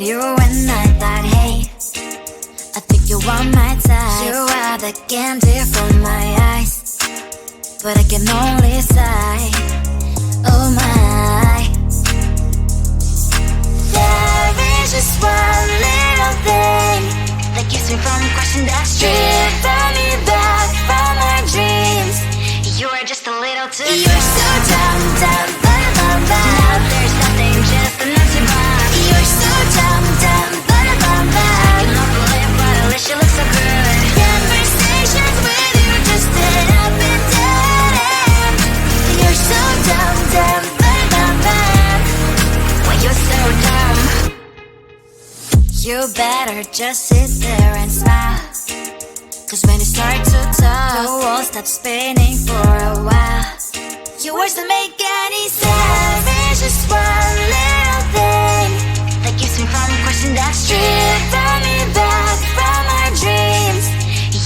at you and I thought, hey, I think you want my type. You are the candy from my eyes, but I can only sigh, oh my. There is just one little thing that keeps me from crossing that street. Drive me back from my dreams. You are just a little too dumb. You're so dumb, dumb, dumb, dumb, dumb. Now there's nothing, just enough to buy. You're so dumb, dumb, dumb, dumb, dumb. You don't believe, but at least you look so good. Conversations with you just end up in dead end. You're so dumb, dumb, dumb, dumb, dumb. Why you're so dumb? You better just sit there and smile, 'cause when you start to talk, the world stops spinning for a while. Your words don't make any sense. There's just one little thing that keeps me from crossing that street. Drive me back from my dreams.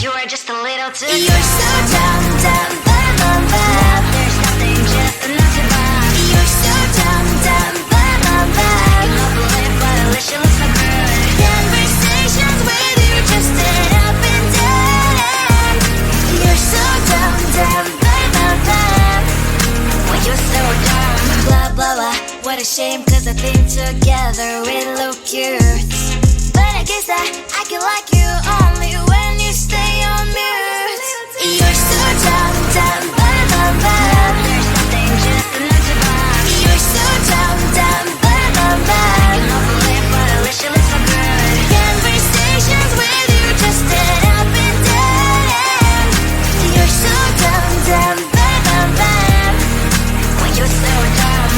You are just a little too dumb. You're so dumb, dumb, dumb, dumb, dumb. Now there's nothing, just enough to buy. You're so dumb, dumb, dumb, dumb, dumb. You don't believe, but at least you look so good. Conversations with you just end up in dead end. You're so dumb, dumb, dumb, dumb, dumb. Why you're so dumb? Blah, blah, blah. What a shame, 'cause I think together we look cute. But I guess that I can like you only when you stay on mute. You're so dumb, dumb, dumb, dumb, dumb. There's nothing, just enough to buy. You're so dumb, dumb, dumb, dumb, dumb. You don't believe, but at least you look so good. Conversations with you just end up in dead end. You're so dumb, dumb, dumb, dumb, dumb. Why you're so dumb?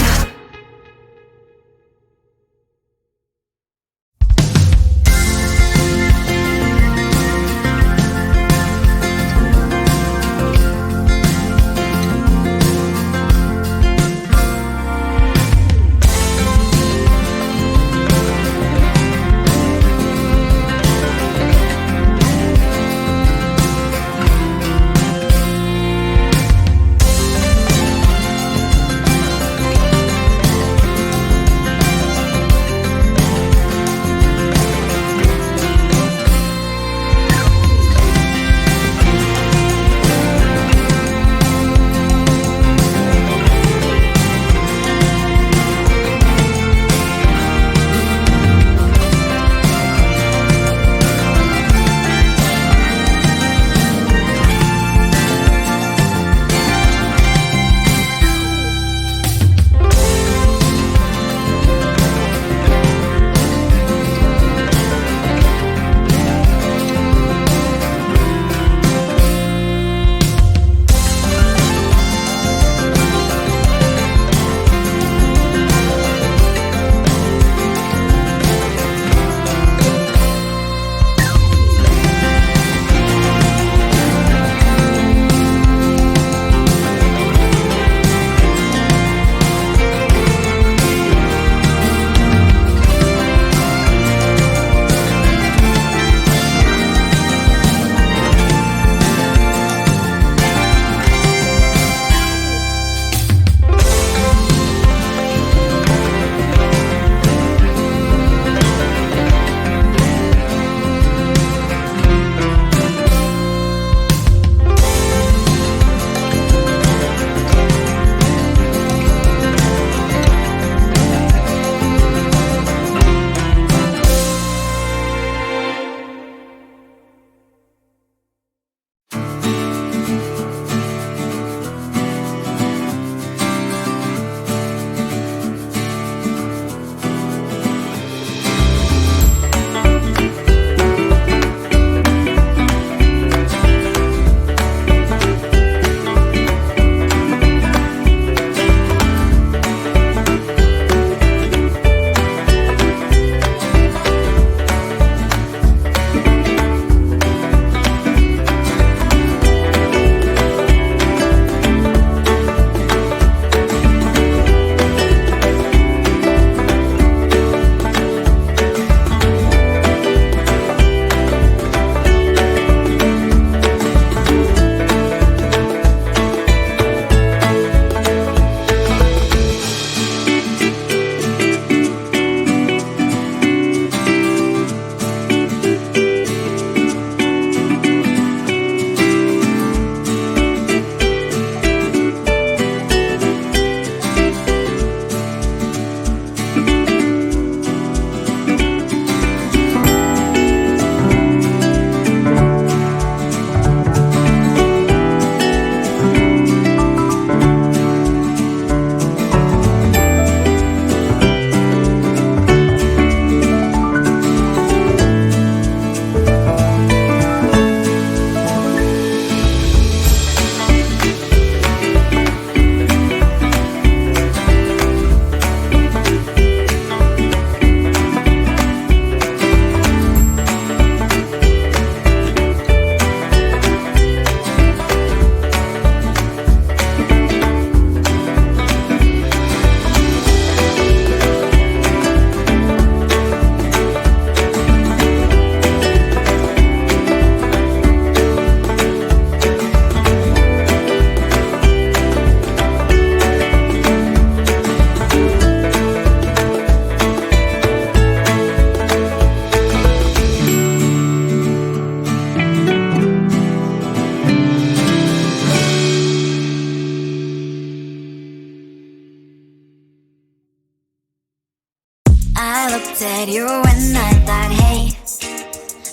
at you and I thought, hey,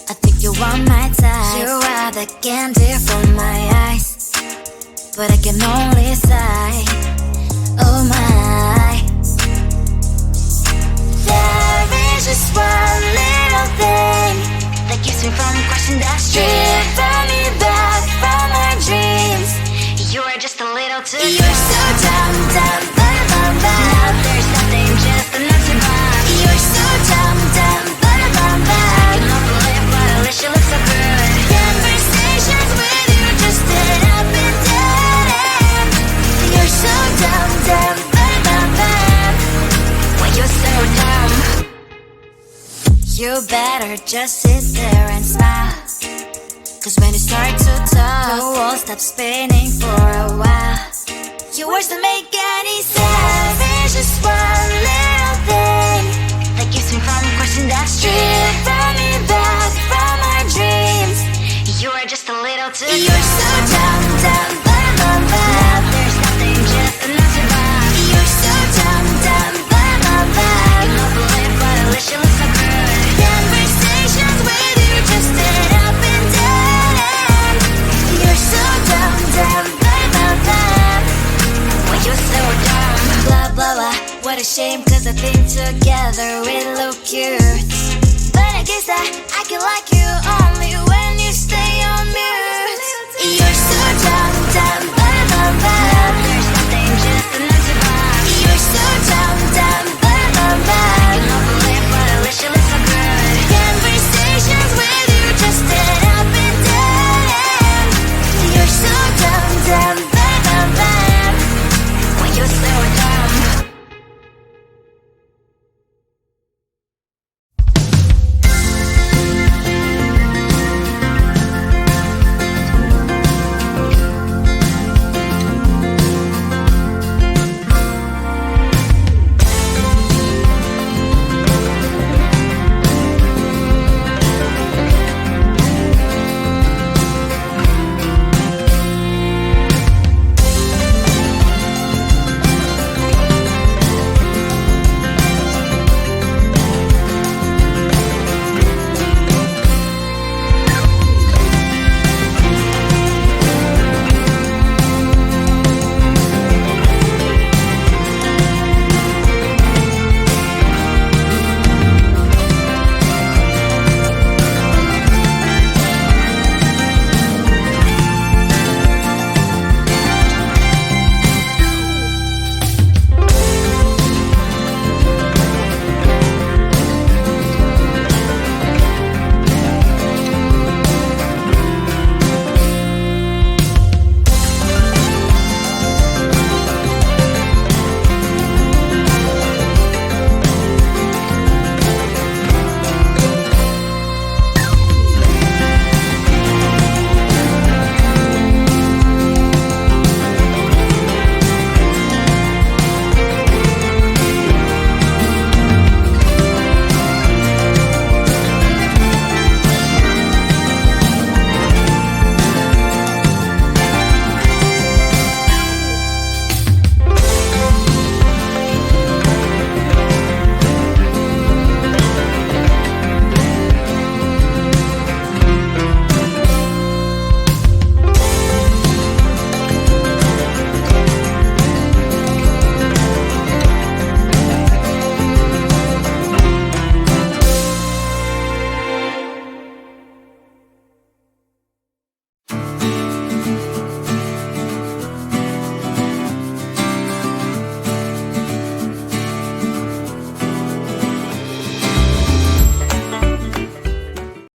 I think you want my type. You are the candy from my eyes, but I can only sigh, oh my. There is just one little thing that keeps me from crossing that street. Drive me back from my dreams. You are just a little too close. You're so dumb, dumb, dumb, dumb, dumb. Now there's nothing just enough to buy. You're so dumb, dumb, dumb, dumb, dumb. You don't believe, but at least you look so good. Conversations with you just end up in dead end. You're so dumb, dumb, dumb, dumb, dumb. Why you're so dumb? You better just sit there and smile, 'cause when you start to talk, the world stops spinning for a while. Your words don't make any sense. There's just one little thing that keeps me from crossing that street. Drive me back from my dreams. You are just a little too close. You're so dumb, dumb, dumb, dumb, dumb. Now there's nothing just enough to buy. You're so dumb, dumb, dumb, dumb, dumb. You don't believe, but at least you look so good. Conversations with you just end up in dead end. You're so dumb, dumb, dumb, dumb, dumb. Why you're so dumb? Blah, blah, blah. What a shame, 'cause I think together we look cute.